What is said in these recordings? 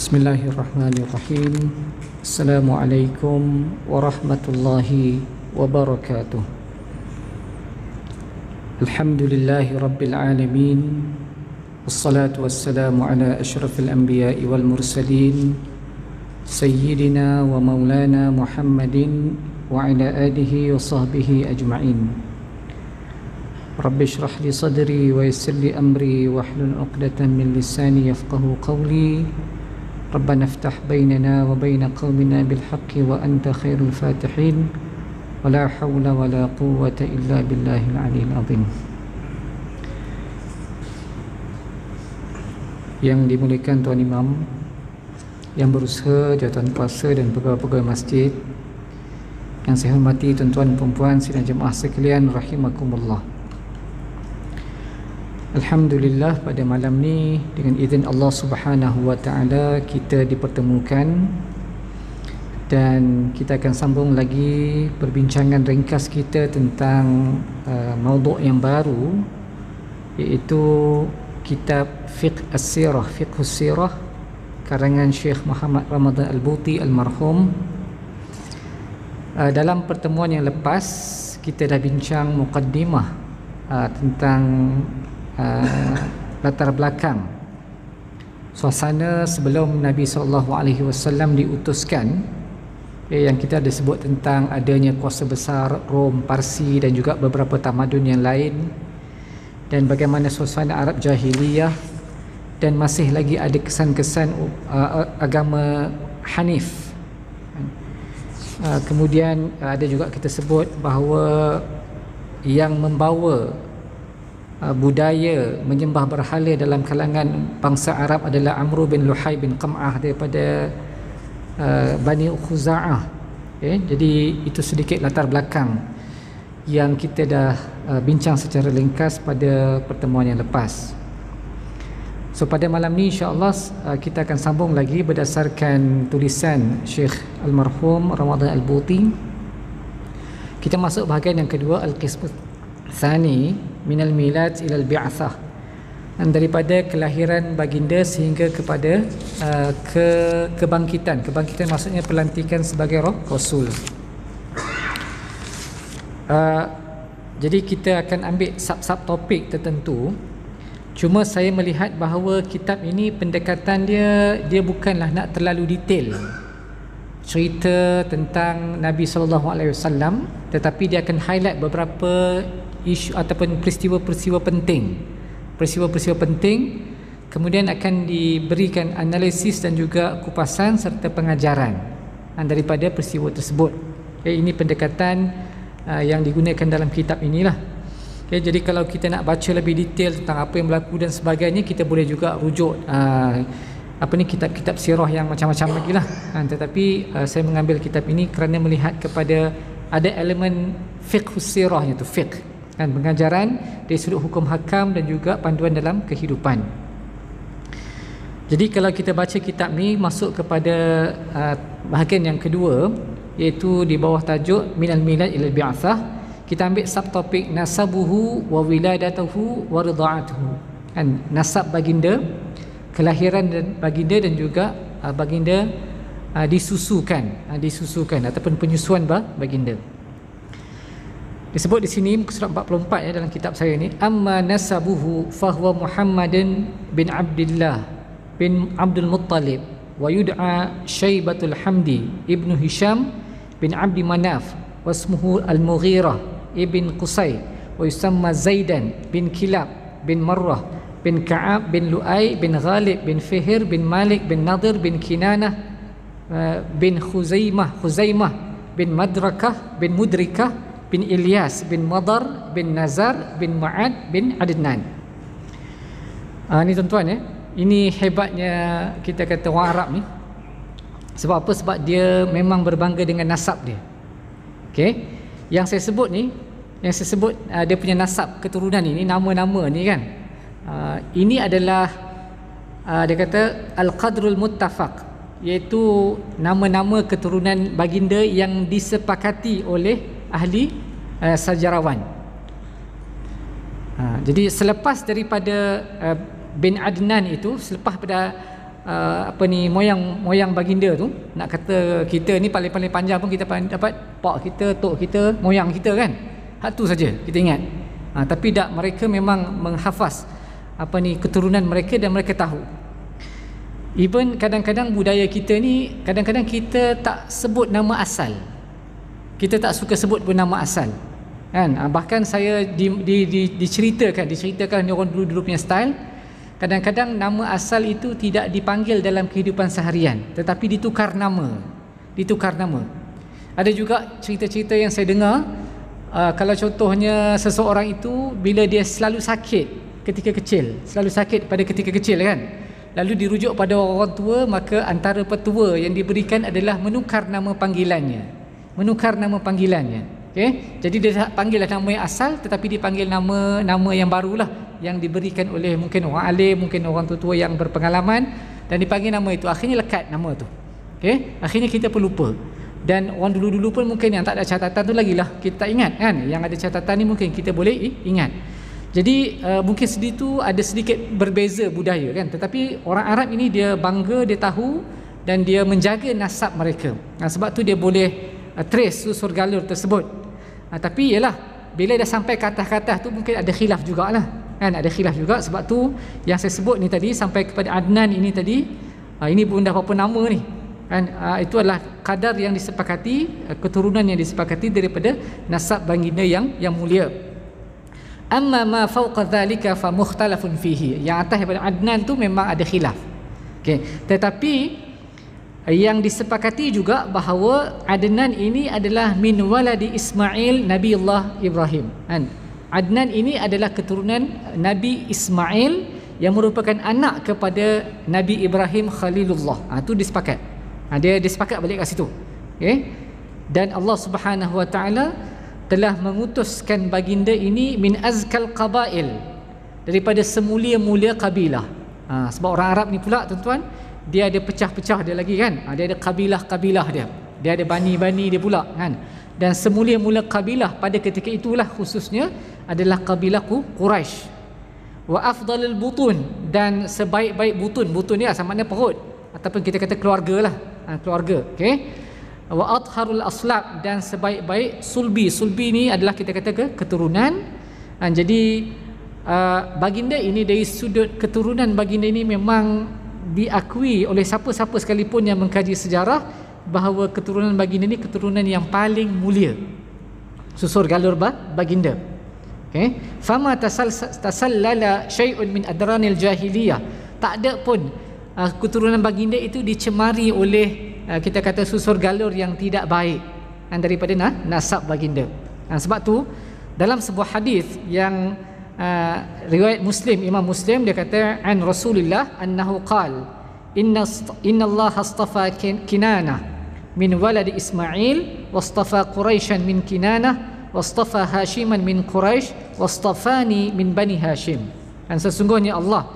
Bismillahirrahmanirrahim. Assalamualaikum warahmatullahi wabarakatuh. Alhamdulillahi rabbil alamin. Wassalatu wassalamu ala asyrafil anbiya'i wal mursalin Sayyidina wa maulana Muhammadin wa ala alihi wa sahbihi ajma'in. Rabbi shrah li sadri wa yassir li amri wahlul 'uqdatam min lisani yafqahu qawli. Rabbana iftah bainana wa baina qaumina bil haqqi wa anta khairul fatihin. Wa la hawla wa la quwwata illa billahil aliyyil azim. Yang dimuliakan Tuan Imam, yang berusaha, jawatan kuasa dan pegawai-pegawai masjid, yang saya hormati tuan-tuan dan puan-puan sidang jemaah sekalian rahimakumullah. Alhamdulillah, pada malam ni dengan izin Allah Subhanahu wa taala kita dipertemukan dan kita akan sambung lagi perbincangan ringkas kita tentang maudhu' yang baru, iaitu kitab Fiqh As-Sirah, Fiqh As-Sirah karangan Syekh Muhammad Ramadan Al-Buti almarhum. Dalam pertemuan yang lepas kita dah bincang muqaddimah tentang latar belakang suasana sebelum Nabi SAW diutuskan, yang kita ada sebut tentang adanya kuasa besar Rom, Parsi dan juga beberapa tamadun yang lain, dan bagaimana suasana Arab Jahiliyah dan masih lagi ada kesan-kesan agama Hanif. Kemudian ada juga kita sebut bahawa yang membawa budaya menyembah berhala dalam kalangan bangsa Arab adalah Amr bin Luhai bin Qam'ah daripada Bani Khuza'ah. Jadi itu sedikit latar belakang yang kita dah bincang secara ringkas pada pertemuan yang lepas. So pada malam ni insya-Allah kita akan sambung lagi berdasarkan tulisan Syekh almarhum Ramadan Al-Buti. Kita masuk bahagian yang kedua, Al-Qism Tsani minal milad ilal bi'athah, daripada kelahiran baginda sehingga kepada kebangkitan. Kebangkitan maksudnya pelantikan sebagai rasul. Jadi kita akan ambil sub-sub topik tertentu. Cuma saya melihat bahawa kitab ini pendekatan dia bukanlah nak terlalu detail cerita tentang Nabi SAW, tetapi dia akan highlight beberapa isu ataupun peristiwa-peristiwa penting, kemudian akan diberikan analisis dan juga kupasan serta pengajaran daripada peristiwa tersebut. Ini pendekatan yang digunakan dalam kitab inilah. Jadi kalau kita nak baca lebih detail tentang apa yang berlaku dan sebagainya, kita boleh juga rujuk kitab-kitab sirah yang macam-macam lagi lah. Tetapi saya mengambil kitab ini kerana melihat kepada ada elemen fiqh sirahnya, tu fiqh, pengajaran dari sudut hukum hakam dan juga panduan dalam kehidupan. Jadi kalau kita baca kitab ni, masuk kepada bahagian yang kedua, iaitu di bawah tajuk minal milad ilal bi'athah, kita ambil subtopik nasabuhu wa wiladatuhu wa rida'atuhu, nasab baginda, kelahiran baginda dan juga baginda disusukan ataupun penyusuan baginda. Disebut di sini muka surat 44 dalam kitab saya ni, amma nasabuhu fahuwa Muhammadin bin Abdullah bin Abdul Muttalib wa yud'a Syaibatul Hamdi ibnu Hisham bin Abdi Manaf wasmuhu Al-Mughirah ibn Qusay wa yusamma Zaidan bin Kilab bin Marrah bin Ka'ab bin Lu'ay bin Ghalib bin Fihir bin Malik bin Nadir bin Kinanah bin Khuzaimah bin Madrakah bin Mudrikah bin Ilyas bin Madar bin Nazar bin Ma'ad bin Adnan. Ni tuan-tuan ini hebatnya kita kata orang Arab ni. Sebab apa? Sebab dia memang berbangga dengan nasab dia. Yang saya sebut ni, dia punya nasab keturunan ni nama-nama ni kan. Ini adalah dia kata al-qadrul muttafaq, iaitu nama-nama keturunan baginda yang disepakati oleh ahli sejarawan. Jadi selepas daripada bin Adnan itu, selepas pada moyang baginda tu, nak kata kita ni paling-paling panjang pun kita dapat pak kita, tok kita, moyang kita kan. Hak tu saja kita ingat. Tapi tak, mereka memang menghafaz keturunan mereka dan mereka tahu. Even kadang-kadang budaya kita ni, kadang-kadang kita tak sebut nama asal. Kita tak suka sebut pun nama asal. Kan? Bahkan saya diceritakan orang dulu punya style. Kadang-kadang nama asal itu tidak dipanggil dalam kehidupan seharian, tetapi ditukar nama. Ada juga cerita-cerita yang saya dengar, kalau contohnya seseorang itu bila dia selalu sakit ketika kecil, kan, lalu dirujuk pada orang tua, maka antara petua yang diberikan adalah menukar nama panggilannya. Okay? Jadi dia tak panggil nama yang asal, tetapi dipanggil nama yang barulah, yang diberikan oleh mungkin orang alim, mungkin orang tua yang berpengalaman, dan dipanggil nama itu. Akhirnya lekat nama tu. Okay? Akhirnya kita pun lupa. Dan orang dulu-dulu pun mungkin yang tak ada catatan tu lagilah kita tak ingat kan. Yang ada catatan ni mungkin kita boleh ingat. Jadi mungkin sedikit ada sedikit berbeza budaya kan. Tetapi orang Arab ini dia bangga, dia tahu, dan dia menjaga nasab mereka. Sebab tu dia boleh trace susur galur tersebut. Tapi ialah bila dah sampai ke atas-atas tu mungkin ada khilaf jugalah kan, ada khilaf juga. Sebab tu yang saya sebut ni tadi sampai kepada Adnan ini tadi, ini pun dah berapa nama ni kan. Itu adalah kadar yang disepakati, keturunan yang disepakati daripada nasab baginda yang mulia. Amma ma fawqa dhalika fa mukhtalafun fihi, yang atas daripada Adnan tu memang ada khilaf. Okey, tetapi yang disepakati juga bahawa Adnan ini adalah min waladi Ismail Nabiullah Ibrahim kan. Adnan ini adalah keturunan Nabi Ismail yang merupakan anak kepada Nabi Ibrahim Khalilullah. Itu disepakat. Dia sepakat balik kat situ. Okay? Dan Allah Subhanahu Wa Taala telah mengutuskan baginda ini min azkal qabail, daripada semulia-mulia kabilah. Sebab orang Arab ni pula tuan-tuan, dia ada pecah-pecah dia lagi kan. Dia ada kabilah-kabilah dia ada bani-bani dia pula kan. Dan semulia-mulia kabilah pada ketika itulah khususnya adalah kabilah Quraisy. Wa afdalul butun, dan sebaik-baik butun ni sama makna perut ataupun kita kata keluarga lah, keluarga. Okey. Wa atharul aslab, dan sebaik-baik sulbi ni adalah kita kata keturunan. Jadi baginda ini dari sudut keturunan baginda ini memang diakui oleh siapa-siapa sekalipun yang mengkaji sejarah bahawa keturunan baginda ini keturunan yang paling mulia, susur galur baginda. Okey, fama tasallala syai'un min adranil jahiliyah, tak ada pun keturunan baginda itu dicemari oleh kita kata susur galur yang tidak baik daripada nasab baginda. Sebab tu dalam sebuah hadis yang riwayat Imam Muslim, dia kata an Rasulullah annahu qala inna Allah astafa Kinana min walad Ismail wastafa Quraisyan min Kinana wastafa Hashiman min Quraisy wastafani min Bani Hashim. Dan sesungguhnya Allah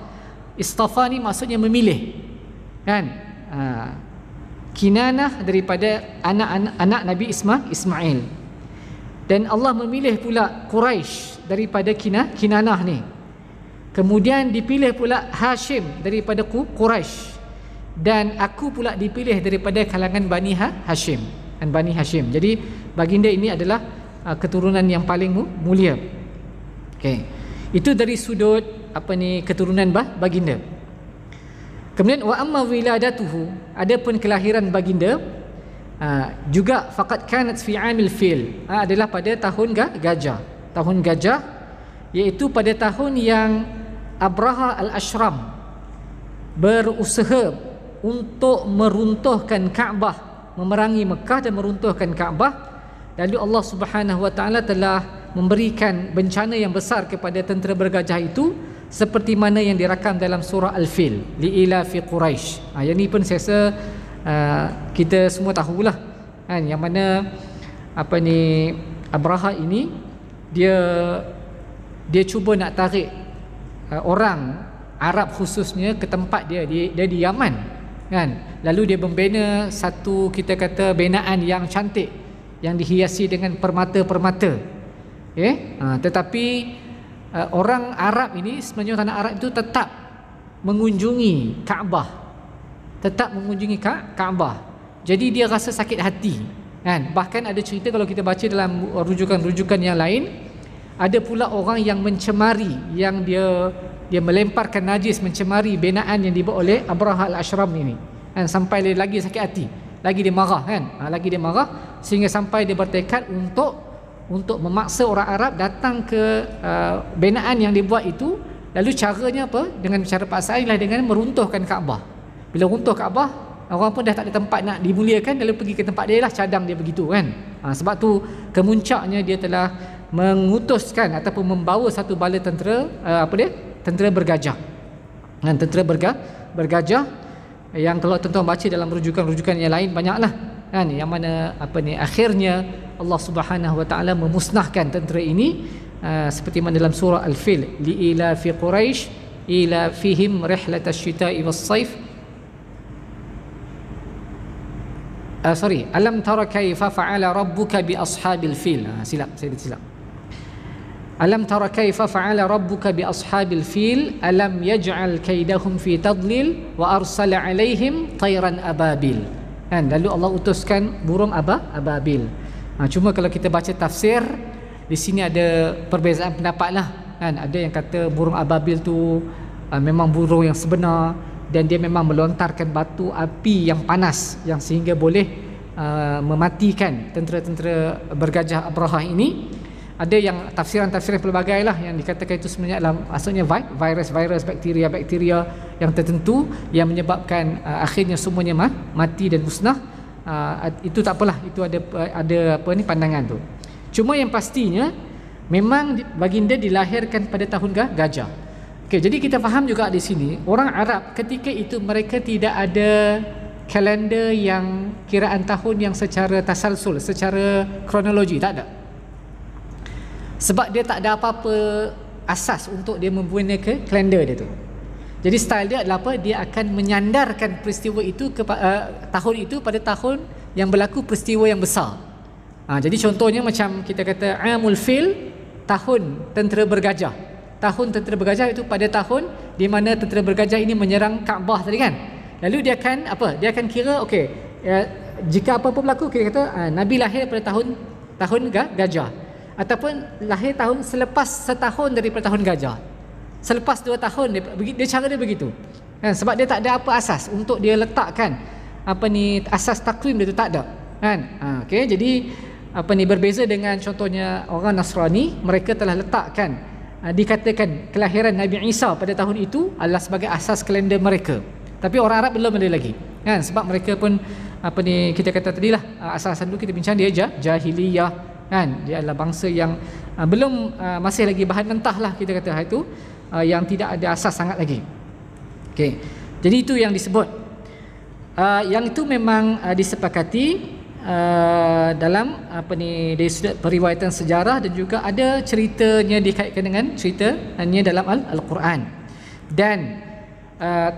istafani maksudnya memilih kan, Kinanah daripada anak Nabi Ismail, dan Allah memilih pula Quraisy daripada Kinanah ni. Kemudian dipilih pula Hashim daripada Quraisy, dan aku pula dipilih daripada kalangan Bani Hashim dan Bani Hashim. Jadi baginda ini adalah keturunan yang paling mulia. Okey. Itu dari sudut keturunan baginda. Kemudian wa amma wiladatuhu, adapun kelahiran baginda juga faqad kanat fi amil fil, adalah pada tahun gajah, iaitu pada tahun yang Abraha al-Ashram berusaha untuk meruntuhkan Kaabah, memerangi Mekah dan meruntuhkan Kaabah. Lalu Allah Subhanahu Wa Taala telah memberikan bencana yang besar kepada tentera bergajah itu, seperti mana yang dirakam dalam surah Al-Fil, li'ila fi Quraisy. Yang ni pun saya rasa kita semua tahulah kan, yang mana Abraha ini dia cuba nak tarik orang Arab khususnya ke tempat dia di Yaman kan. Lalu dia membina satu kita kata binaan yang cantik yang dihiasi dengan permata-permata. Tetapi orang Arab ini, sebenarnya tanah Arab itu tetap mengunjungi Kaabah tetap mengunjungi Kaabah. Jadi dia rasa sakit hati kan. Bahkan ada cerita kalau kita baca dalam rujukan-rujukan yang lain, ada pula orang yang mencemari, yang dia melemparkan najis, mencemari binaan yang dibuat oleh Abraha al-Ashram ini kan, sampai dia lagi sakit hati, lagi dia marah kan, lagi dia marah, sehingga sampai dia bertekad untuk memaksa orang Arab datang ke binaan yang dibuat itu. Lalu caranya apa? Dengan cara paksaan ialah dengan meruntuhkan Kaabah. Bila runtuh Kaabah, orang pun dah tak ada tempat nak dimuliakan, lalu pergi ke tempat dia lah, cadang dia begitu kan. Sebab tu kemuncaknya dia telah mengutuskan ataupun membawa satu bala tentera tentera bergajah. Dan tentera bergajah yang kalau tuan-tuan baca dalam rujukan-rujukan yang lain banyaklah kan, yang mana akhirnya Allah Subhanahu wa taala memusnahkan tentera ini, seperti mana dalam surah Al-Fil, li ila fi Quraisy ila fihim rihlatash shita'i was-saif. Alam tara kaifa fa'ala rabbuka bi ashabil fil. Silap, saya silap. Alam tara kaifa fa'ala rabbuka bi ashabil fil alam yaj'al kaidahum fi tadlil wa arsala alaihim tayran ababil. Kan, lalu Allah utuskan burung ababil. Cuma kalau kita baca tafsir, di sini ada perbezaan pendapat lah kan. Ada yang kata burung ababil tu memang burung yang sebenar, dan dia memang melontarkan batu api yang panas yang sehingga boleh mematikan tentera-tentera bergajah Abraha ini. Ada yang tafsiran-tafsiran pelbagai lah yang dikatakan itu sebenarnya adalah maksudnya virus, bakteria yang tertentu yang menyebabkan akhirnya semuanya mati dan musnah. Itu tak apalah, itu ada pandangan tu. Cuma yang pastinya memang baginda dilahirkan pada tahun gajah. Okay, jadi kita faham juga di sini orang Arab ketika itu mereka tidak ada kalender yang kiraan tahun yang secara tasalsul, secara kronologi, tak ada. Sebab dia tak ada apa-apa asas untuk dia membuat kalender dia tu. Jadi style dia adalah apa? Dia akan menyandarkan peristiwa itu ke tahun itu pada tahun yang berlaku peristiwa yang besar. Jadi contohnya macam kita kata Amul Fil, tahun tentera bergajah. Tahun tentera bergajah itu pada tahun di mana tentera bergajah ini menyerang Kaabah tadi kan. Lalu dia akan apa? Dia akan kira okey, jika apa-apa berlaku kita kata Nabi lahir pada tahun gajah, ataupun lahir tahun setahun daripada tahun gajah. Selepas 2 tahun dia cara dia begitu. Kan, sebab dia tak ada apa asas untuk dia letakkan asas takwim dia tu tak ada. Kan? Okey, jadi berbeza dengan contohnya orang Nasrani, mereka telah letakkan dikatakan kelahiran Nabi Isa pada tahun itu adalah sebagai asas kalender mereka. Tapi orang Arab belum ada lagi kan, sebab mereka pun kita kata tadilah asas dulu kita bincang dia jahiliyah kan, dia adalah bangsa yang belum masih lagi bahan mentah lah kita kata itu, yang tidak ada asas sangat lagi. Okey, jadi itu yang disebut yang itu memang disepakati dalam dari sudut periwayatan sejarah, dan juga ada ceritanya dikaitkan dengan ceritanya dalam Al-Quran. Dan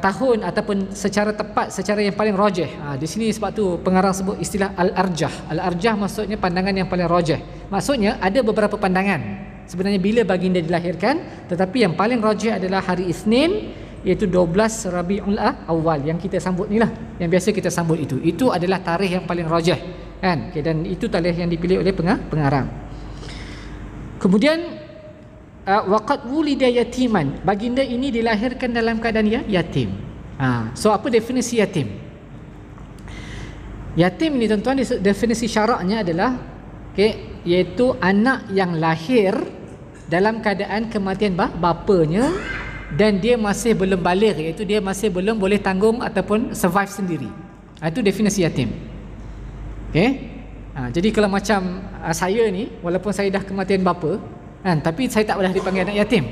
tahun ataupun secara tepat, secara yang paling rajih, di sini sebab tu pengarang sebut istilah al-arjah. Al-arjah maksudnya pandangan yang paling rajih. Maksudnya ada beberapa pandangan sebenarnya bila baginda dilahirkan, tetapi yang paling rajih adalah hari Isnin, iaitu 12 Rabiul Awal yang kita sambut ni lah, yang biasa kita sambut itu adalah tarikh yang paling rajih kan. Okay, dan itu tarikh yang dipilih oleh pengarang. Kemudian waqad wulida yatiman, baginda ini dilahirkan dalam keadaan yatim. So apa definisi yatim? Yatim ni tuan-tuan, definisi syaraknya adalah iaitu anak yang lahir dalam keadaan kematian bapanya dan dia masih belum baligh, iaitu dia masih belum boleh tanggung ataupun survive sendiri. Itu definisi yatim. Jadi kalau macam saya ni, walaupun saya dah kematian bapa kan, tapi saya tak boleh dipanggil anak yatim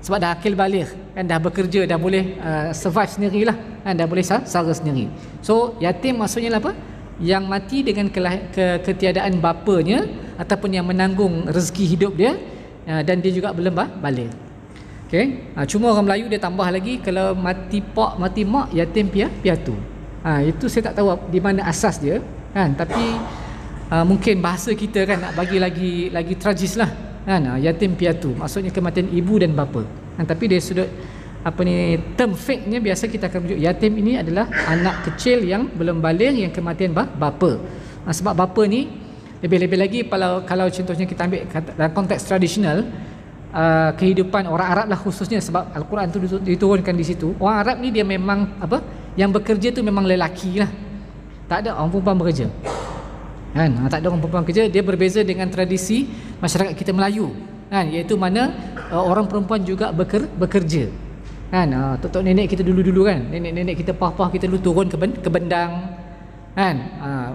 sebab dah akil baligh kan, dah bekerja, dah boleh survive sendirilah kan, dah boleh sara sendiri. So yatim maksudnya apa? Yang mati dengan ketiadaan bapanya ataupun yang menanggung rezeki hidup dia, dan dia juga belum baligh. Cuma orang Melayu dia tambah lagi, kalau mati pak mati mak yatim piatu. Itu saya tak tahu di mana asas dia kan, tapi mungkin bahasa kita kan nak bagi lagi tragis lah kan. Yatim piatu maksudnya kematian ibu dan bapa kan, tapi dari sudut term fake-nya biasa kita akan rujuk yatim ini adalah anak kecil yang belum baligh yang kematian bapa. Sebab bapa ni lebih-lebih lagi kalau contohnya kita ambil dalam konteks tradisional, kehidupan orang Arab lah khususnya, sebab Al-Quran tu diturunkan di situ. Orang Arab ni dia memang yang bekerja tu memang lelaki lah, tak ada orang perempuan bekerja kan. Tak ada orang perempuan kerja. Dia berbeza dengan tradisi masyarakat kita Melayu kan, iaitu mana orang perempuan juga bekerja kan. Tok nenek kita dulu kan, nenek kita, pah kita dulu turun ke bendang kan.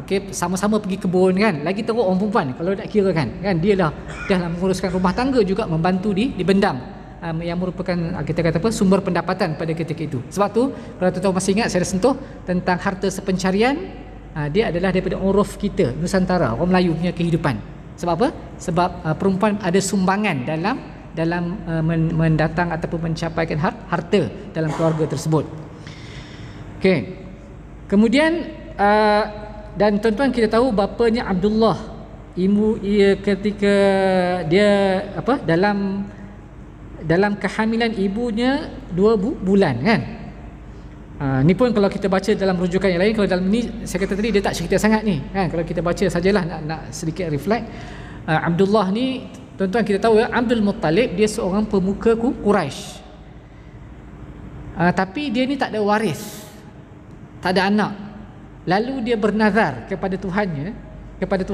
Okey, sama-sama pergi kebun kan. Lagi teruk orang perempuan kalau nak kira kan, dia dah menguruskan rumah tangga juga, membantu di bendang, yang merupakan kita kata sumber pendapatan pada ketika itu. Sebab tu kalau tuan-tuan masih ingat, saya dah sentuh tentang harta sepencarian. Dia adalah daripada uruf kita Nusantara, orang Melayu punya kehidupan. Sebab apa? Sebab perempuan ada sumbangan dalam mendatang ataupun mencapaikan harta dalam keluarga tersebut. Okey. Kemudian dan tuan-tuan kita tahu bapanya Abdullah, ketika dia dalam kehamilan ibunya 2 bulan kan. Ni pun kalau kita baca dalam rujukan yang lain, kalau dalam ni saya kata tadi dia tak cerita sangat ni kan. Kalau kita baca sajalah nak sedikit reflect. Abdullah ni tuan-tuan kita tahu ya, Abdul Muttalib dia seorang pemuka Quraisy. Tapi dia ni tak ada waris, tak ada anak. Lalu dia bernazar kepada Tuhannya, kepada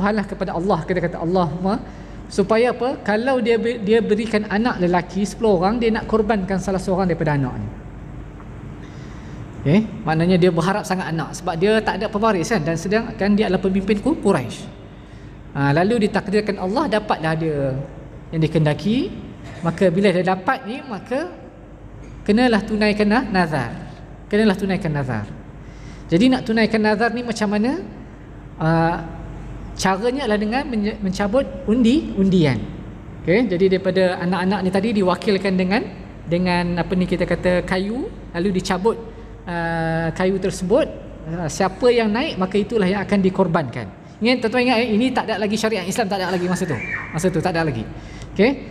Allah, kita kata Allahumma, supaya apa? Kalau dia berikan anak lelaki 10 orang, dia nak korbankan salah seorang daripada anak ni. Okay? Maknanya dia berharap sangat anak sebab dia tak ada pewaris kan, dan sedangkan dia adalah pemimpin Quraisy. Lalu ditakdirkan Allah, dapatlah dia yang dikendaki. Maka bila dia dapat ni, maka kenalah tunaikan nazar. Jadi nak tunaikan nazar ni macam mana? Caranya adalah dengan mencabut undian. Okay? Jadi daripada anak-anak ni tadi diwakilkan dengan apa ni kita kata kayu, lalu dicabut kayu tersebut. Siapa yang naik, maka itulah yang akan dikorbankan. Tuan-tuan ingat ini tak ada lagi syariat Islam, tak ada lagi masa tu tak ada lagi. Okey.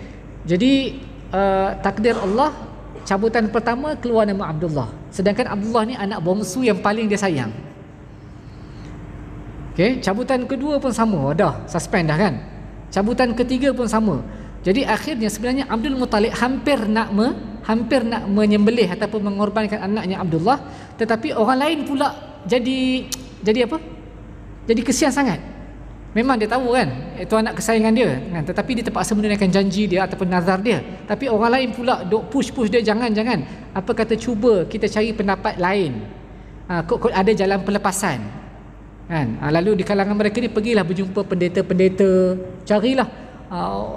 Jadi takdir Allah, cabutan pertama keluar nama Abdullah, sedangkan Abdullah ni anak bongsu yang paling dia sayang. Okey, cabutan kedua pun sama, dah suspend dah kan. Cabutan ketiga pun sama. Jadi akhirnya sebenarnya Abdul Muttalib hampir nak menyembelih ataupun mengorbankan anaknya Abdullah, tetapi orang lain pula jadi apa? Jadi kesian sangat. Memang dia tahu kan itu anak kesayangan dia kan, tetapi dia terpaksa menunaikan janji dia ataupun nazar dia. Tapi orang lain pula duk push dia, jangan. Apa kata, cuba kita cari pendapat lain. Kok ada jalan pelepasan kan. Lalu di kalangan mereka ni pergilah berjumpa pendeta-pendeta, carilah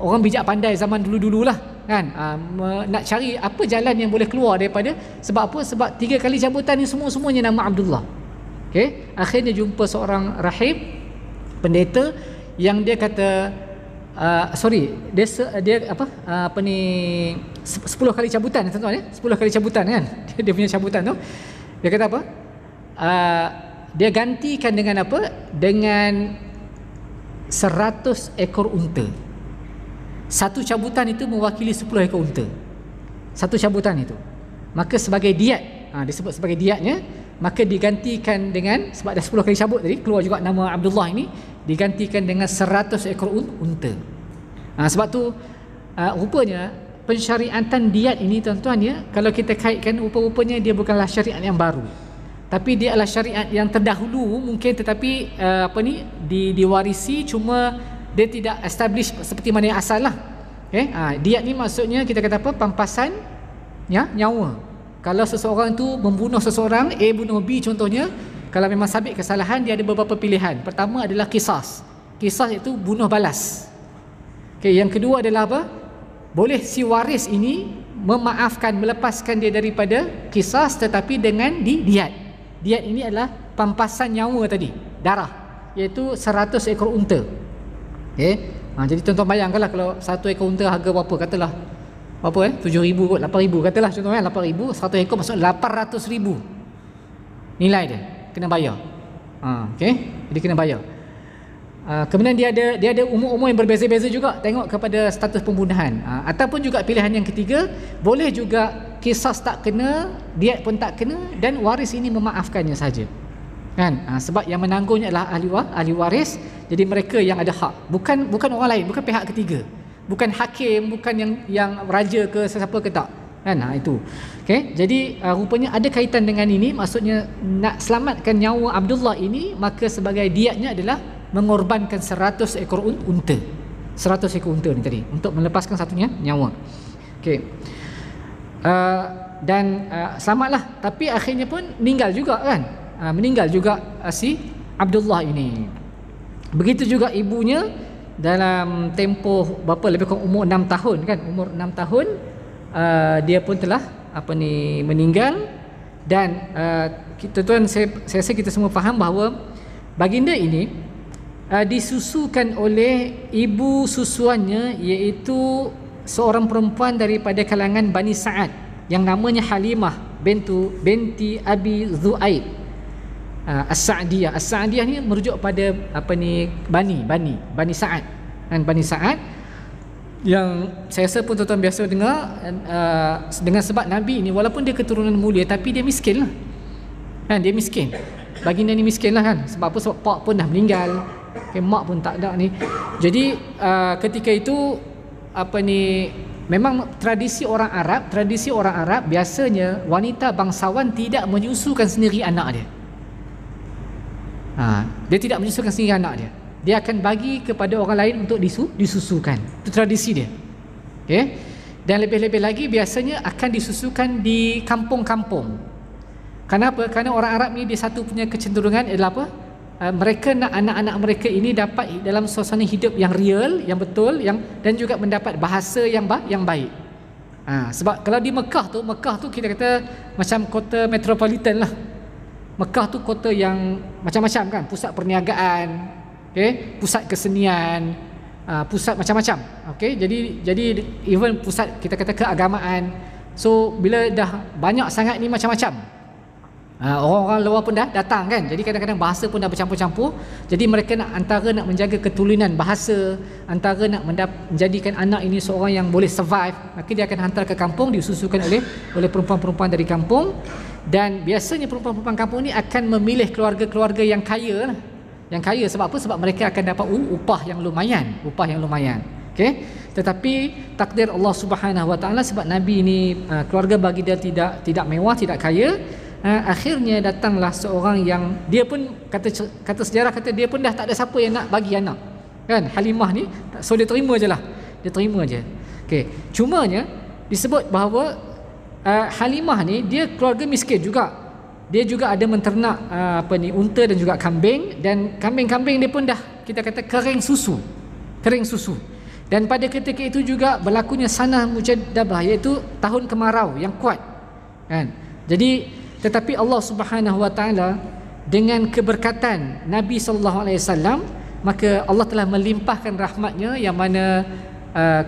orang bijak pandai zaman dulu-dululah kan, nak cari apa jalan yang boleh keluar daripada. Sebab apa? Sebab 3 kali cabutan ni semuanya nama Abdullah. Okey, akhirnya jumpa seorang rahib, pendeta, yang dia kata dia apa ni 10 kali cabutan tuan-tuan ya, 10 kali cabutan kan. Dia punya cabutan tu dia kata apa? Dia gantikan dengan apa? Dengan 100 ekor unta. Satu cabutan itu mewakili 10 ekor unta. Satu cabutan itu. Maka sebagai diat, disebut sebagai diatnya, maka digantikan dengan, sebab dah 10 kali cabut tadi, keluar juga nama Abdullah ini, digantikan dengan 100 ekor unta. Sebab tu rupanya pensyariatan diat ini tuan-tuan ya, kalau kita kaitkan, rupa-rupanya dia bukanlah syariat yang baru, tapi dia adalah syariat yang terdahulu mungkin, tetapi diwarisi, cuma dia tidak establish seperti mana yang asal lah. Okay? Diat ni maksudnya kita kata apa? Pampasan nyawa. Kalau seseorang tu membunuh seseorang, A bunuh B contohnya, kalau memang sabit kesalahan, dia ada beberapa pilihan. Pertama adalah qisas. Qisas itu bunuh balas. Okay, yang kedua adalah apa? Boleh si waris ini memaafkan, melepaskan dia daripada qisas, tetapi dengan diat. Diat ini adalah pampasan nyawa tadi, darah, iaitu 100 ekor unta. Okay? Jadi tuan-tuan bayangkanlah kalau 1 ekor unta harga berapa, katalah berapa 7,000 kot, 8,000 katalah contohnya, 8,000, 100 ekor maksud 800,000 nilai dia, kena bayar. Okey, jadi kena bayar. Kemudian dia ada umur-umur yang berbeza-beza juga, tengok kepada status pembunuhan. Ataupun juga pilihan yang ketiga, boleh juga kisas tak kena, diat pun tak kena, dan waris ini memaafkannya saja. Kan? Sebab yang menanggungnya adalah ahli waris, jadi mereka yang ada hak, bukan orang lain, bukan pihak ketiga, bukan hakim, bukan yang raja ke sesiapa ke tak. Kan? Itu. Okey, jadi rupanya ada kaitan dengan ini, maksudnya nak selamatkan nyawa Abdullah ini, maka sebagai diatnya adalah mengorbankan 100 ekor unta. 100 ekor unta ni tadi untuk melepaskan satunya nyawa. Okey. Dan selamatlah, tapi akhirnya pun meninggal juga kan. Meninggal juga si Abdullah ini. Begitu juga ibunya, dalam tempoh berapa, lebih kurang umur 6 tahun kan, umur 6 tahun dia pun telah meninggal. Dan tuan-tuan, saya rasa kita semua faham bahawa baginda ini disusukan oleh ibu susuannya, iaitu seorang perempuan daripada kalangan Bani Sa'ad yang namanya Halimah binti Abi Zu'aib As-Sa'diyah. As-Sa'diyah ni merujuk pada Bani Sa'ad. Dan Bani Sa'ad yang saya rasa pun tuan-tuan biasa dengar, dengan sebab Nabi ni walaupun dia keturunan mulia, tapi dia miskin lah kan, dia miskin. Baginda ni miskin lah kan. Sebab apa? Sebab pak pun dah meninggal, mak pun tak ada ni. Jadi ketika itu memang tradisi orang Arab biasanya wanita bangsawan tidak menyusukan sendiri anak dia. Dia tidak menyusukan sendiri anak dia. Dia akan bagi kepada orang lain untuk disusukan. Itu tradisi dia. Okey. Dan lebih-lebih lagi biasanya akan disusukan di kampung-kampung. Kenapa? Kerana orang Arab ni dia satu punya kecenderungan adalah apa? Mereka nak anak-anak mereka ini dapat dalam suasana hidup yang real, yang betul, dan juga mendapat bahasa yang baik. Sebab kalau di Mekah tu kita kata macam kota metropolitan lah. Mekah tu kota yang macam-macam kan, pusat perniagaan, okay? Pusat kesenian, pusat macam-macam. Okay? Jadi even pusat kita kata keagamaan. So bila dah banyak sangat ni macam-macam, orang-orang luar pun dah datang kan. Jadi kadang-kadang bahasa pun dah bercampur-campur. Jadi mereka antara nak menjaga keturunan bahasa, antara nak menjadikan anak ini seorang yang boleh survive, maka dia akan hantar ke kampung, disusukan oleh perempuan-perempuan dari kampung. Dan biasanya perempuan-perempuan kampung ni akan memilih keluarga-keluarga yang kaya lah. Yang kaya sebab apa? Sebab mereka akan dapat upah yang lumayan. Okey. Tetapi takdir Allah Subhanahu Wa Taala, sebab Nabi ini keluarga bagi dia tidak mewah, tidak kaya. Akhirnya datanglah seorang yang dia pun kata sejarah kata dia pun dah tak ada siapa yang nak bagi anak kan, Halimah ni. So dia terima je. Okey, cumanya disebut bahawa Halimah ni dia keluarga miskin juga. Dia juga ada menternak unta dan juga kambing, dan kambing-kambing dia pun dah kita kata kering susu. Dan pada ketika itu juga berlakunya sanah mujaddabah, iaitu tahun kemarau yang kuat kan. Jadi tetapi Allah Subhanahu Wa Taala dengan keberkatan Nabi sallallahu alaihi wasallam, maka Allah telah melimpahkan rahmatnya yang mana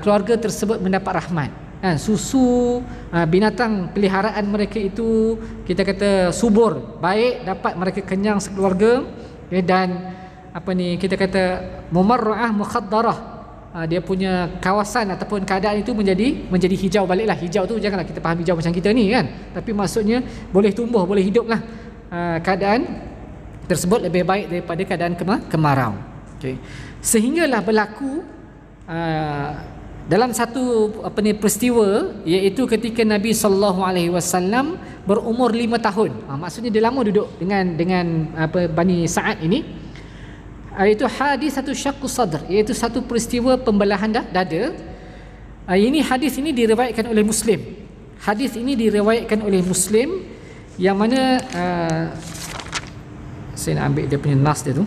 keluarga tersebut mendapat rahmat. Susu binatang peliharaan mereka itu kita kata subur, baik, dapat mereka kenyang sekeluarga. Dan kita kata mumarra'ah mukhaddarah, dia punya kawasan ataupun keadaan itu menjadi hijau baliklah. Hijau tu janganlah kita faham hijau macam kita ni kan, tapi maksudnya boleh tumbuh, boleh hiduplah. Keadaan tersebut lebih baik daripada keadaan kemarau. Okay. Sehinggalah berlaku dalam satu peristiwa, iaitu ketika Nabi sallallahu alaihi wasallam berumur 5 tahun. Maksudnya dia lama duduk dengan Bani Sa'ad ini. Iaitu hadisatu syaqqus sadr, iaitu satu peristiwa pembelahan dada. Ini hadis ini diriwayatkan oleh Muslim. Yang mana saya nak ambil dia punya nas dia tu.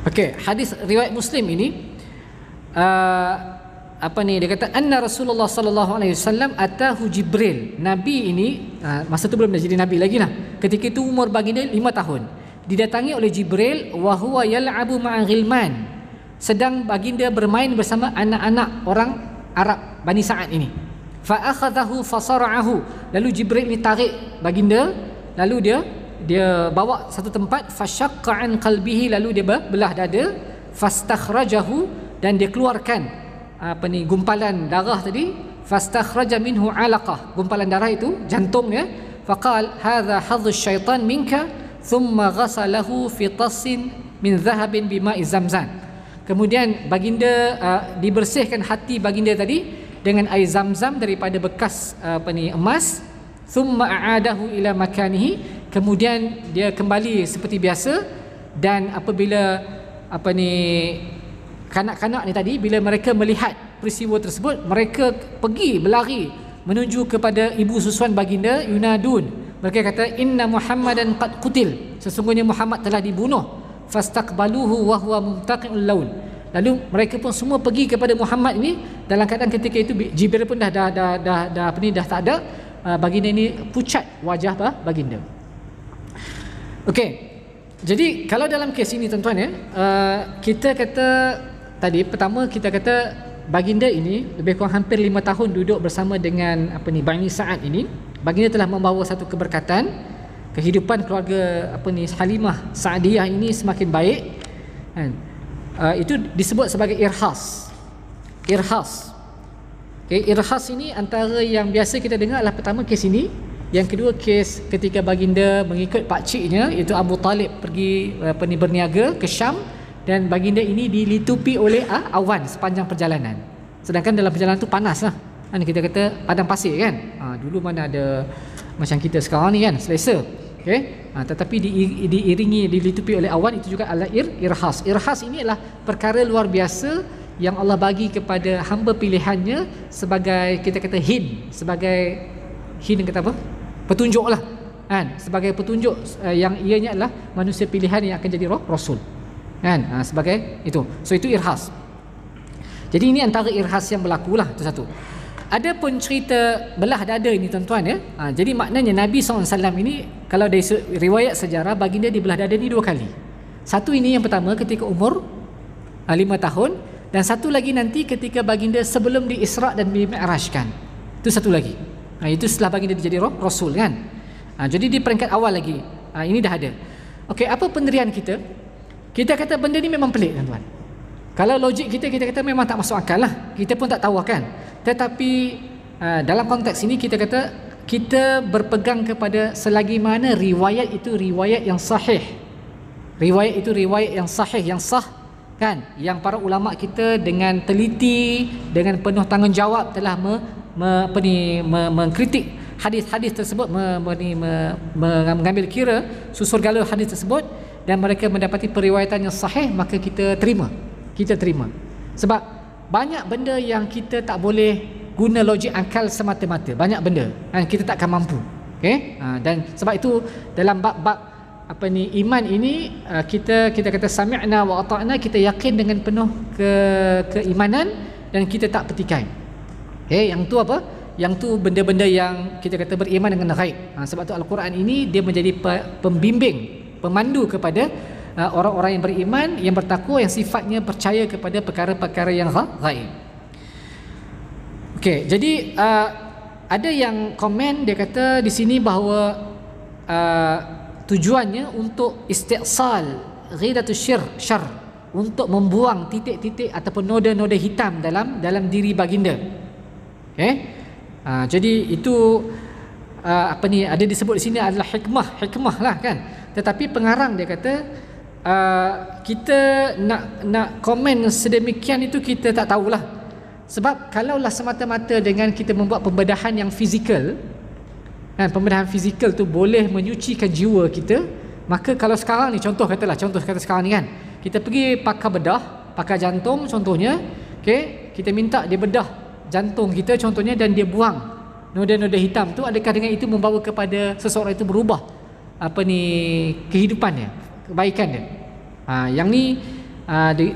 Okey, hadis riwayat Muslim ini dia kata anna Rasulullah sallallahu alaihi wasallam atahu Jibril. Nabi ini masa tu belum dah jadi nabi lagi lah. Ketika itu umur baginda 5 tahun. Didatangi oleh Jibril wa huwa yal'abu ma'a ghilman, sedang baginda bermain bersama anak-anak orang Arab Bani Sa'ad ini. Fa akhadhahu fasara'ahu, lalu Jibril ni tarik baginda, lalu dia bawa satu tempat, fashaqqa an qalbihi, lalu dia belah dada, fastakhrajahu, dan dia keluarkan gumpalan darah tadi, fastakhraja minhu 'alaqah, gumpalan darah itu jantung ya. Faqal hadza hadhu syaitan minka thumma ghasalahu fi tassin min dhahabin bima'i zamzam. Kemudian baginda dibersihkan hati baginda tadi dengan air zam-zam daripada bekas emas. Thumma a'adahu ila makanihi, kemudian dia kembali seperti biasa. Dan apabila kanak-kanak ni tadi, bila mereka melihat peristiwa tersebut, mereka pergi berlari menuju kepada ibu susuan baginda, yunadun. Mereka kata inna Muhammadan qad qutil, sesungguhnya Muhammad telah dibunuh. Fastaqbaluhu wa huwa mumtaqi'ul laun. Lalu mereka pun semua pergi kepada Muhammad ini dalam keadaan ketika itu Jibril pun dah tak ada. Baginda ini pucat wajah baginda. Okey. Jadi kalau dalam kes ini tuan-tuan ya, kita kata tadi pertama kita kata baginda ini lebih kurang hampir 5 tahun duduk bersama dengan Bani Sa'ad ini. Baginda telah membawa satu keberkatan. Kehidupan keluarga Halimah Sa'diyah ini semakin baik kan? Itu disebut sebagai irhas. Okay, irhas ini antara yang biasa kita dengar adalah pertama kes ini. Yang kedua kes ketika baginda mengikut pakciknya iaitu Abu Talib pergi berniaga ke Syam, dan baginda ini dilitupi oleh awan sepanjang perjalanan. Sedangkan dalam perjalanan tu panas lah kan, kita kata padang pasir kan. Dulu mana ada macam kita sekarang ni kan, selesa. Okay? Tetapi diiringi, dilitupi oleh awan, itu juga adalah irhas. Irhas ini adalah perkara luar biasa yang Allah bagi kepada hamba pilihannya sebagai kita kata sebagai kata apa? Petunjuk lah kan? Sebagai petunjuk yang ianya adalah manusia pilihan yang akan jadi rasul kan? Sebagai itu. So itu irhas. Jadi ini antara irhas yang berlaku lah, itu satu. Ada pun cerita belah dada ini tuan-tuan ya. Jadi maknanya Nabi SAW ini, kalau dari riwayat sejarah, baginda dibelah dada ni 2 kali. Satu ini yang pertama ketika umur 5 tahun, dan satu lagi nanti ketika baginda sebelum di-Isra' dan di-Mi'rajkan. Itu satu lagi. Itu setelah baginda jadi rasul kan. Jadi di peringkat awal lagi. Ini dah ada. Okey, apa pendirian kita? Kita kata benda ni memang pelik tuan-tuan. Kalau logik kita kata memang tak masuk akal lah. Kita pun tak tahu kan. Tetapi dalam konteks ini kita kata kita berpegang kepada selagi mana riwayat itu riwayat yang sahih. Riwayat itu riwayat yang sahih, yang sah kan, yang para ulama kita dengan teliti, dengan penuh tanggungjawab telah mengkritik hadis-hadis tersebut, mengambil kira susur galur hadis tersebut, dan mereka mendapati periwayatan yang sahih, maka kita terima. Sebab banyak benda yang kita tak boleh guna logik akal semata-mata, banyak benda kan kita takkan mampu. Okey, dan sebab itu dalam bab iman ini, kita kata sami'na wa ata'na, kita yakin dengan penuh keimanan dan kita tak petikai. Okey, yang tu apa? Yang tu benda-benda yang kita kata beriman dengan ghaib. Sebab tu Al-Quran ini dia menjadi pembimbing, pemandu kepada orang-orang yang beriman, yang bertakwa, yang sifatnya percaya kepada perkara-perkara yang ghaib. Okey, jadi ada yang komen, dia kata di sini bahawa tujuannya untuk istiqsal ghidatus syarr, untuk membuang titik-titik ataupun noda-noda hitam dalam diri baginda. Okey. Jadi itu ada disebut di sini adalah hikmah lah kan. Tetapi pengarang dia kata kita nak komen sedemikian itu kita tak tahulah. Sebab kalaulah semata-mata dengan kita membuat pembedahan yang fizikal, kan, pembedahan fizikal tu boleh menyucikan jiwa kita, maka kalau sekarang ni contoh kata sekarang ni kan, kita pergi pakar jantung contohnya, okey, kita minta dia bedah jantung kita contohnya, dan dia buang noda-noda hitam tu, adakah dengan itu membawa kepada seseorang itu berubah kehidupannya, kebaikan dia? Yang ni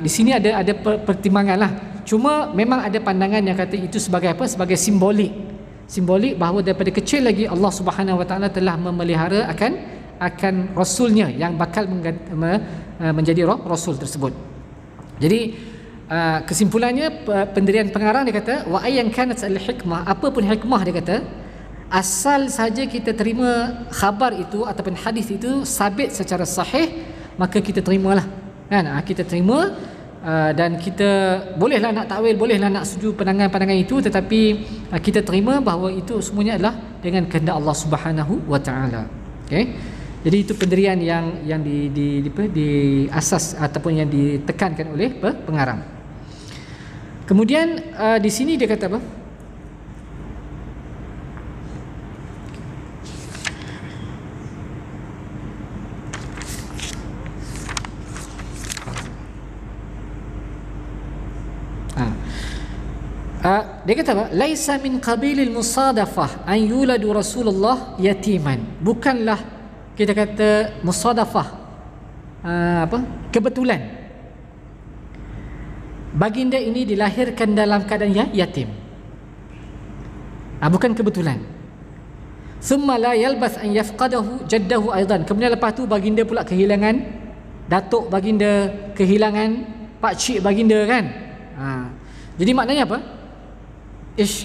di sini ada pertimbangan lah. Cuma memang ada pandangan yang kata itu sebagai apa? Sebagai simbolik bahawa daripada kecil lagi Allah Subhanahu Wa Taala telah memelihara akan rasulnya yang bakal menjadi rasul tersebut. Jadi kesimpulannya, pendirian pengarang dia kata wa ayyan kanat al-hikmah, apa pun hikmah dia kata, asal saja kita terima khabar itu ataupun hadis itu sabit secara sahih, maka kita terimalah kan. Kita terima dan kita bolehlah nak takwil, bolehlah nak setuju pandangan-pandangan itu, tetapi kita terima bahawa itu semuanya adalah dengan kehendak Allah Subhanahu wa taala. Okey. Jadi itu pendirian yang di asas ataupun yang ditekankan oleh pengarang. Kemudian di sini dia kata apa? Dia kata apa? Laisa min qabilil musadafah an yuladu Rasulullah yatiman. Bukanlah kita kata musadafah kebetulan baginda ini dilahirkan dalam keadaan yatim. Bukan kebetulan. Thumma la yalbas an yafqadahu jaddahu aidan. Kemudian lepas tu baginda pula kehilangan datuk baginda, kehilangan pak cik baginda kan. Jadi maknanya apa?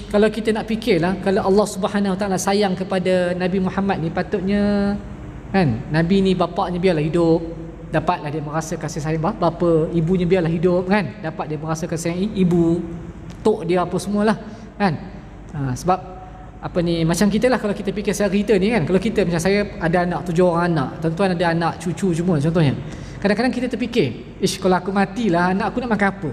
Kalau kita nak fikirlah, kalau Allah Subhanahu Wa Taala sayang kepada Nabi Muhammad ni, patutnya kan Nabi ni bapaknya biarlah hidup, dapatlah dia merasa kasih sayang bapa, ibunya biarlah hidup kan, dapat dia merasa kasih sayang ibu, tok dia apa semualah kan. Sebab apa ni, macam kita lah, kalau kita fikir secara kita ni kan, kalau kita macam saya ada anak 7 orang anak, tuan-tuan ada anak cucu semua contohnya, kadang-kadang kita terfikir, kalau aku matilah anak aku nak makan apa?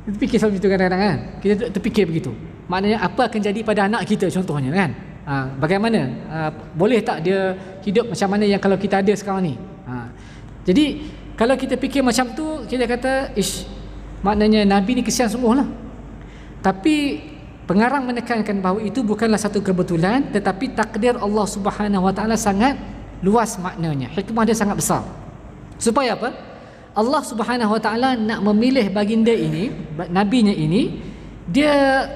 Kita fikir selalu itu kadang-kadang kan, kita terfikir begitu. Maknanya apa akan jadi pada anak kita contohnya kan. Bagaimana, boleh tak dia hidup macam mana yang kalau kita ada sekarang ni. Jadi kalau kita fikir macam tu, kita kata maknanya Nabi ni kesian semua lah. Tapi pengarang menekankan bahawa itu bukanlah satu kebetulan, tetapi takdir Allah Subhanahu Wa Taala sangat luas maknanya, hikmah dia sangat besar. Supaya apa? Allah Subhanahu Wa Taala nak memilih baginda ini, nabinya ini, dia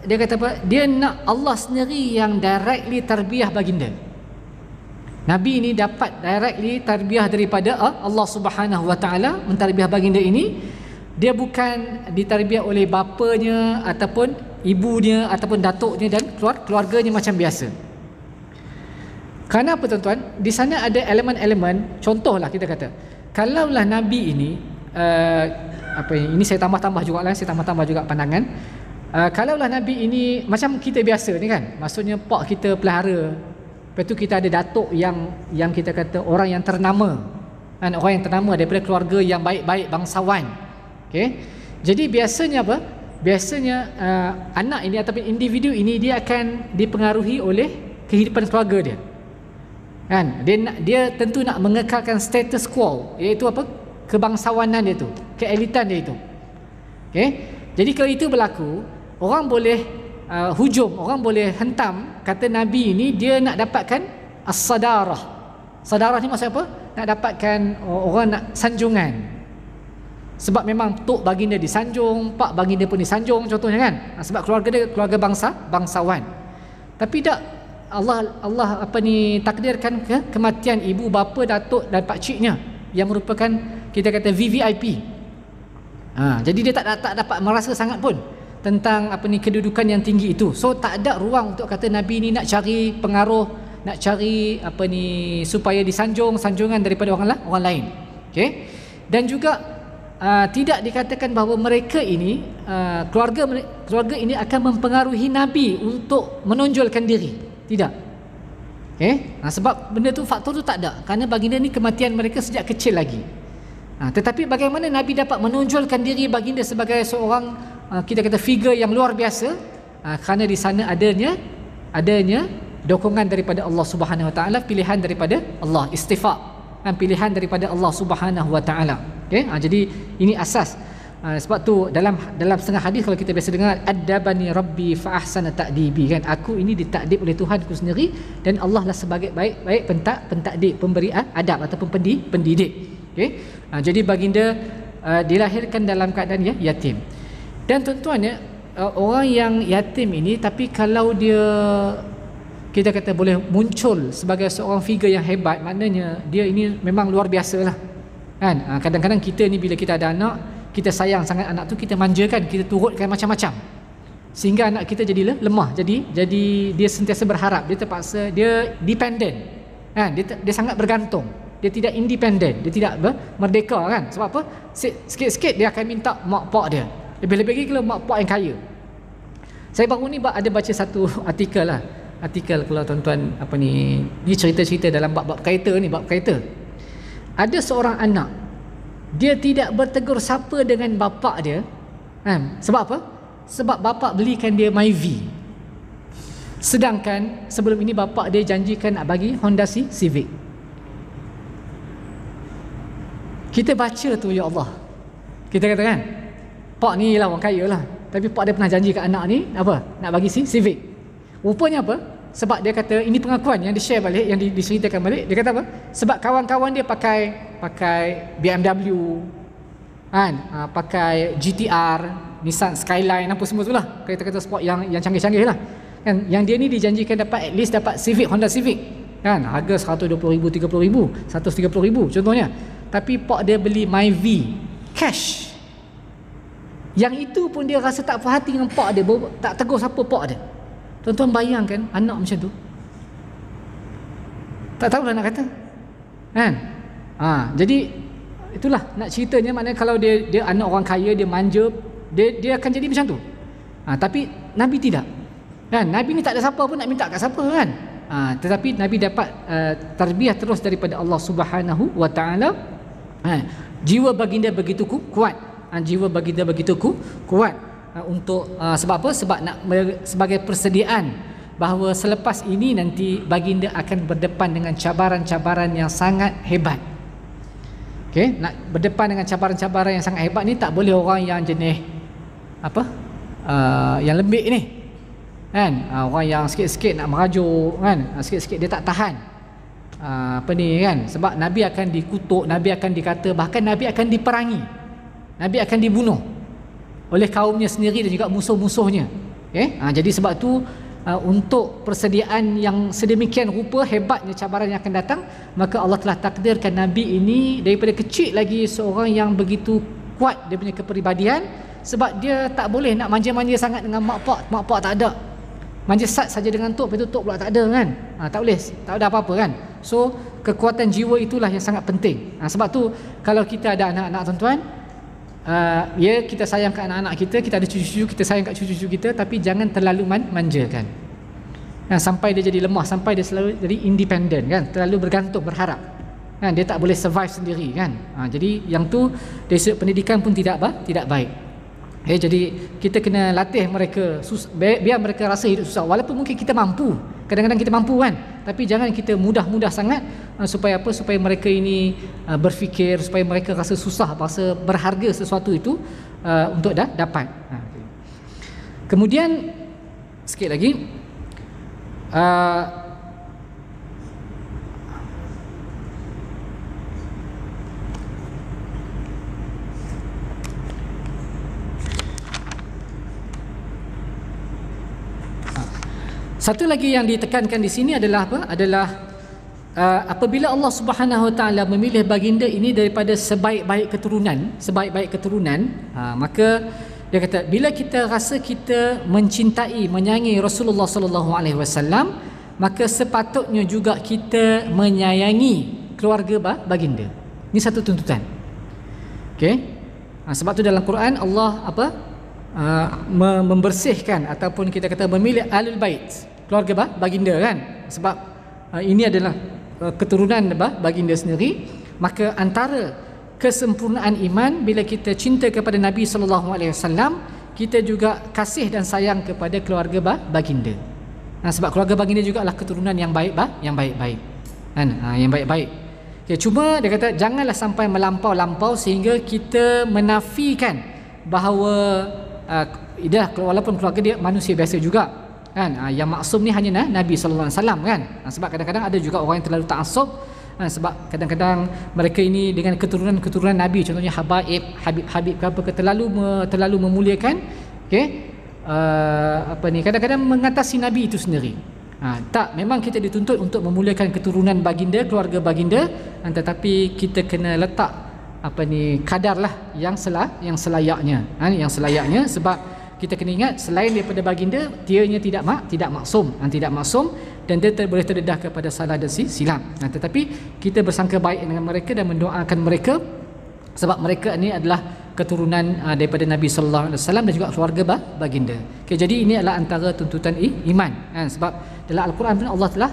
kata apa? Dia nak Allah sendiri yang directly tarbiyah baginda. Nabi ini dapat directly tarbiyah daripada Allah Subhanahu Wa Taala, mentarbiyah baginda ini. Dia bukan ditarbiyah oleh bapanya ataupun ibunya ataupun datuknya dan keluarganya macam biasa. Kerana apa tuan-tuan? Di sana ada elemen-elemen, contohlah kita kata, kalaulah Nabi ini ini saya tambah-tambah juga pandangan. Kalaulah Nabi ini macam kita biasa ni kan, maksudnya pak kita pelihara, lepas tu kita ada datuk yang kita kata orang yang ternama kan, orang yang ternama daripada keluarga yang baik-baik, bangsawan. Okey. Jadi biasanya apa? Biasanya anak ini ataupun individu ini dia akan dipengaruhi oleh kehidupan keluarga dia. Kan? Dia tentu nak mengekalkan status quo, iaitu apa? Kebangsawanan dia tu, keelitan dia itu. Okey. Jadi kalau itu berlaku, orang boleh hujum, orang boleh hentam kata Nabi ini dia nak dapatkan as-sadarah. Sadarah ni maksud apa? Nak dapatkan orang nak sanjungan. Sebab memang tok baginda disanjung, pak baginda pun disanjung contohnya kan. Sebab keluarga dia keluarga bangsawan. Tapi tak, Allah takdirkan kematian ibu, bapa, datuk dan pak ciknya yang merupakan kita kata VVIP. Jadi dia tak dapat merasa sangat pun tentang kedudukan yang tinggi itu. So tak ada ruang untuk kata Nabi ni nak cari pengaruh, nak cari supaya sanjungan daripada orang lain. Okey. Dan juga tidak dikatakan bahawa mereka ini keluarga ini akan mempengaruhi Nabi untuk menonjolkan diri. Tidak. Okey. Sebab benda tu, faktor tu tak ada. Kerana baginda ni kematian mereka sejak kecil lagi. Tetapi bagaimana Nabi dapat menonjolkan diri baginda sebagai seorang kita kata figure yang luar biasa? Kerana di sana adanya dokongan daripada Allah Subhanahu Wa Taala, pilihan daripada Allah, istifaq, pilihan daripada Allah Subhanahu Wa Taala. Okey. Jadi ini asas. Sebab tu dalam setengah hadis kalau kita biasa dengar, adabani rabbi fa ahsana ta'dibi, kan, aku ini ditakdib oleh Tuhanku sendiri dan Allah lah sebagai baik pentakdib, pemberi adab ataupun pendidik. Okey. Jadi baginda dilahirkan dalam keadaan yatim. Dan tuan-tuan orang yang yatim ini, tapi kalau dia kita kata boleh muncul sebagai seorang figure yang hebat, maknanya dia ini memang luar biasa lah kan. Kadang-kadang kita ni bila kita ada anak, kita sayang sangat anak tu, kita manjakan, kita turutkan macam-macam sehingga anak kita jadi lemah, jadi dia sentiasa berharap, dia terpaksa, dia dependent kan, dia sangat bergantung dia tidak independen, dia tidak merdeka kan. Sebab apa? Sikit-sikit dia akan minta mak pak dia. Lebih-lebih lagi kalau mak pak yang kaya. Saya baru ni ada baca satu artikel lah. Artikel kalau tuan-tuan ni cerita-cerita dalam bab kereta ni, bab kereta. Ada seorang anak, dia tidak bertegur sapa dengan bapa dia. Kan? Sebab apa? Sebab bapa belikan dia Myvi. Sedangkan sebelum ini bapa dia janjikan nak bagi Honda Civic. Kita baca tu, ya Allah, kita kata kan, pak ni lah orang kaya lah, tapi pak dia pernah janji kat anak ni apa? Nak bagi Civic. Rupanya apa? Sebab dia kata, ini pengakuan yang di share balik, yang diceritakan balik. Dia kata apa? Sebab kawan-kawan dia pakai BMW kan, pakai GTR, Nissan Skyline, apa semua tu lah, kereta-kereta sport yang canggih-canggih lah kan. Yang dia ni dijanjikan dapat, at least dapat Civic, Honda Civic kan, harga 120,000, 30,000, 130,000 contohnya. Tapi pak dia beli Myvi cash. Yang itu pun dia rasa tak puas hati dengan pak dia, tak tegur siapa pak dia. Tuan-tuan bayangkan anak macam tu, tak tahu lah nak kata kan. Jadi itulah nak ceritanya, maknanya kalau dia anak orang kaya, dia manja, dia akan jadi macam tu. Tapi Nabi tidak kan. Nabi ni tak ada siapa pun nak minta kat siapa kan. Tetapi Nabi dapat tarbiyah terus daripada Allah Subhanahu wa taala. Jiwa baginda begitu kuat. Jiwa baginda begitu kuat untuk sebab apa? Sebab nak sebagai persediaan bahawa selepas ini nanti baginda akan berdepan dengan cabaran-cabaran yang sangat hebat. Okey, nak berdepan dengan cabaran-cabaran yang sangat hebat ni, tak boleh orang yang jenis apa? Yang lembik ni. Kan? Orang yang sikit-sikit nak merajuk kan, sikit-sikit dia tak tahan. Kan? Sebab Nabi akan dikutuk, Nabi akan dikata, bahkan Nabi akan diperangi, Nabi akan dibunuh oleh kaumnya sendiri dan juga musuh-musuhnya. Jadi sebab tu untuk persediaan yang sedemikian rupa hebatnya cabaran yang akan datang, maka Allah telah takdirkan Nabi ini daripada kecil lagi seorang yang begitu kuat dia punya kepribadian. Sebab dia tak boleh nak manja-manja sangat dengan mak pak tak ada. Manja sat saja dengan tok, lepas tu tok pula tak ada kan. Tak boleh, tak ada apa-apa kan. So kekuatan jiwa itulah yang sangat penting. Sebab tu kalau kita ada anak-anak tuan-tuan, kita sayang kat anak-anak kita, kita ada cucu-cucu, kita sayang kat cucu-cucu kita, tapi jangan terlalu manjakan sampai dia jadi lemah, sampai dia selalu jadi independen kan, terlalu bergantung, berharap kan, dia tak boleh survive sendiri kan. Jadi yang tu dari sudut pendidikan pun tidak baik. Jadi kita kena latih mereka biar mereka rasa hidup susah, walaupun mungkin kita mampu, kadang-kadang kita mampu kan, tapi jangan kita mudah-mudah sangat supaya apa? Supaya mereka ini berfikir, supaya mereka rasa susah, rasa berharga sesuatu itu untuk dapat. Kemudian sikit lagi, satu lagi yang ditekankan di sini adalah apa? Adalah apabila Allah Subhanahu Wa Taala memilih baginda ini daripada sebaik-baik keturunan, maka dia kata bila kita rasa kita mencintai, menyayangi Rasulullah Sallallahu Alaihi Wasallam, maka sepatutnya juga kita menyayangi keluarga baginda. Ini satu tuntutan. Okey. Sebab tu dalam Quran Allah membersihkan ataupun kita kata memilih Ahlul Bait, keluarga baginda kan. Sebab ini adalah keturunan baginda sendiri. Maka antara kesempurnaan iman bila kita cinta kepada Nabi sallallahu alaihi wasallam, kita juga kasih dan sayang kepada keluarga baginda. Sebab keluarga baginda juga adalah keturunan yang baik-baik kan, yang baik-baik. Okay, cuma dia kata janganlah sampai melampau-lampau sehingga kita menafikan bahawa walaupun keluarga dia manusia biasa juga kan, yang maksum ni hanya Nabi sallallahu alaihi wasallam kan. Sebab kadang-kadang ada juga orang yang terlalu ta'assub, sebab kadang-kadang mereka ini dengan keturunan Nabi, contohnya Habib ke apa ke, terlalu memuliakan, okey, kadang-kadang mengatasi Nabi itu sendiri. Tak, memang kita dituntut untuk memuliakan keturunan baginda, keluarga baginda, tetapi kita kena letak kadarlah yang selayaknya, yang selayaknya. Sebab kita kena ingat selain daripada baginda, tianya tidak maksum, dan dia boleh terdedah kepada salah dan silap. Tetapi kita bersangka baik dengan mereka dan mendoakan mereka sebab mereka ni adalah keturunan daripada Nabi sallallahu alaihi wasallam dan juga keluarga baginda. Jadi ini adalah antara tuntutan iman kan, sebab dalam al-Quran pun Allah telah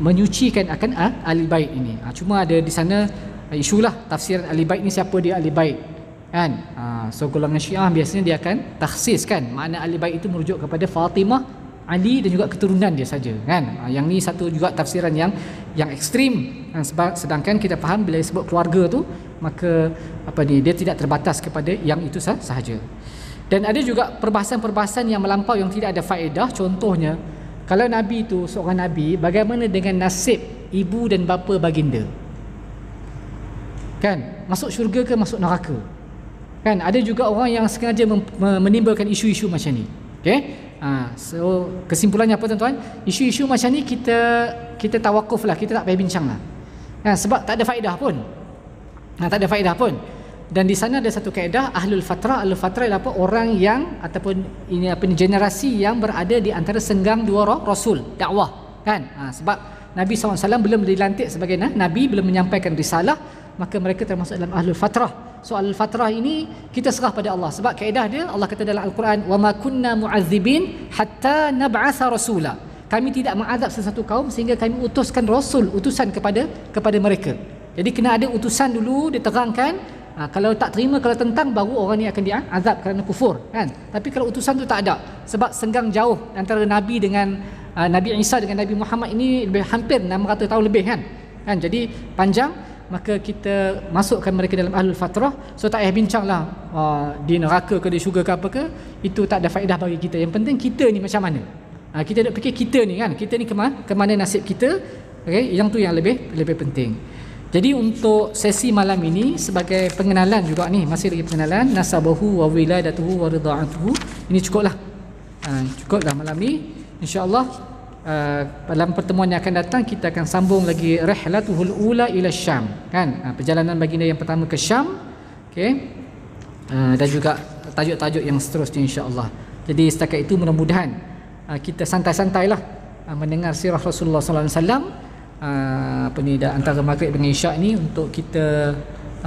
menyucikan akan ahli bait ini. Cuma ada di sana isulah tafsiran ahli bait ni, siapa dia ahli bait kan. So golongan Syiah biasanya dia akan takhsis kan, makna ahli bait itu merujuk kepada Fatimah, Ali dan juga keturunan dia saja kan. Yang ni satu juga tafsiran yang ekstrim kan? Sebab sedangkan kita faham bila disebut keluarga tu, maka dia tidak terbatas kepada yang itu sahaja. Dan ada juga perbahasan-perbahasan yang melampau yang tidak ada faedah. Contohnya, kalau Nabi itu seorang Nabi, bagaimana dengan nasib ibu dan bapa baginda kan, masuk syurga ke masuk neraka kan. Ada juga orang yang sengaja menimbulkan isu-isu macam ni. Okay? So kesimpulannya apa tuan-tuan? Isu-isu macam ni kita tawakuf lah, kita tak payah bincang lah sebab tak ada faedah pun. Tak ada faedah pun. Dan di sana ada satu kaedah ahlul fatrah. Ahlul fatrah adalah orang yang ataupun ini generasi yang berada di antara senggang dua rasul dakwah kan. Sebab Nabi SAW belum dilantik sebagai Nabi, belum menyampaikan risalah, maka mereka termasuk dalam ahlul fatrah. So al-fatrah ini kita serah pada Allah, sebab kaedah dia Allah kata dalam Al-Quran, wa ma kunna mu'adzibin hatta nab'atha rasula. Kami tidak mengazab sesuatu kaum sehingga kami utuskan rasul, utusan kepada mereka. Jadi kena ada utusan dulu, diterangkan. Kalau tak terima, kalau tentang, baru orang ni akan diazab kerana kufur kan. Tapi kalau utusan tu tak ada, sebab senggang jauh antara Nabi dengan Nabi Isa dengan Nabi Muhammad ini hampir 600 tahun lebih kan. Jadi panjang, maka kita masukkan mereka dalam ahlul fatrah. So tak payah bincang lah di neraka ke di syurga ke apa ke, itu tak ada faedah bagi kita. Yang penting kita ni macam mana, kita nak fikir kita ni kan, kita ni kemana nasib kita. Okay? Yang tu yang lebih penting. Jadi untuk sesi malam ini sebagai pengenalan juga ni, masih lagi pengenalan nasabahu wa wiladatuhu wa rida'atuhu, ini cukuplah. Cukuplah malam ni. InsyaAllah dalam pertemuan yang akan datang kita akan sambung lagi rihlatuhul ula ila Syam kan, perjalanan baginda yang pertama ke Syam. Okey, dan juga tajuk-tajuk yang seterusnya insya-Allah. Jadi setakat itu mudah-mudahan kita santai-santailah mendengar sirah Rasulullah sallallahu alaihi wasallam antara maghrib dengan isyak ni, untuk kita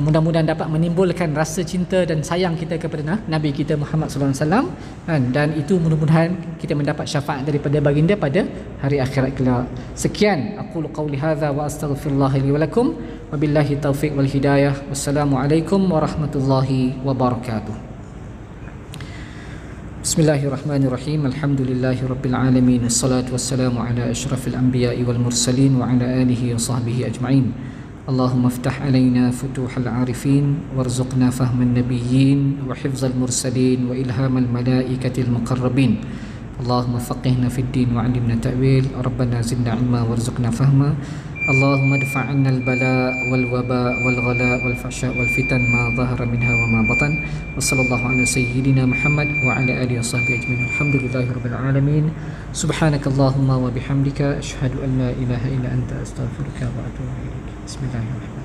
mudah-mudahan dapat menimbulkan rasa cinta dan sayang kita kepada Nabi kita Muhammad sallallahu alaihi wasallam kan, dan itu mudah-mudahan kita mendapat syafaat daripada baginda pada hari akhirat kelak. Sekian aqulu qauli hadza wa astaghfirullah li wa lakum wa billahi taufiq wal hidayah. Wassalamualaikum warahmatullahi wabarakatuh. Bismillahirrahmanirrahim. Alhamdulillahi rabbil alamin. Assalatu wassalamu ala asyrafil anbiya'i wal mursalin wa ala alihi wa sahbihi ajma'in. Allahumma iftah alaina futuhal arifin warzuqna fahman nabiyyin wa hifzal mursalin wa ilhamal malaikatil muqarrabin. Allahumma faqihna fid din wa 'allimna ta'wil. Rabbana zidna 'ilma warzuqna fahma. Allahumma adfa' 'anna al-bala' wal waba' wal ghala' wal fahsya' wal fitan ma dhahara minha wa ma batan. Wa sallallahu ala sayyidina Muhammad wa ala alihi wa sahbihi ajma'in. Alhamdulillahirabbil alamin. Subhanakallahumma wa bihamdika asyhadu an la ilaha illa anta astaghfiruka wa atubu ilaik. Bismillahirrahmanirrahim.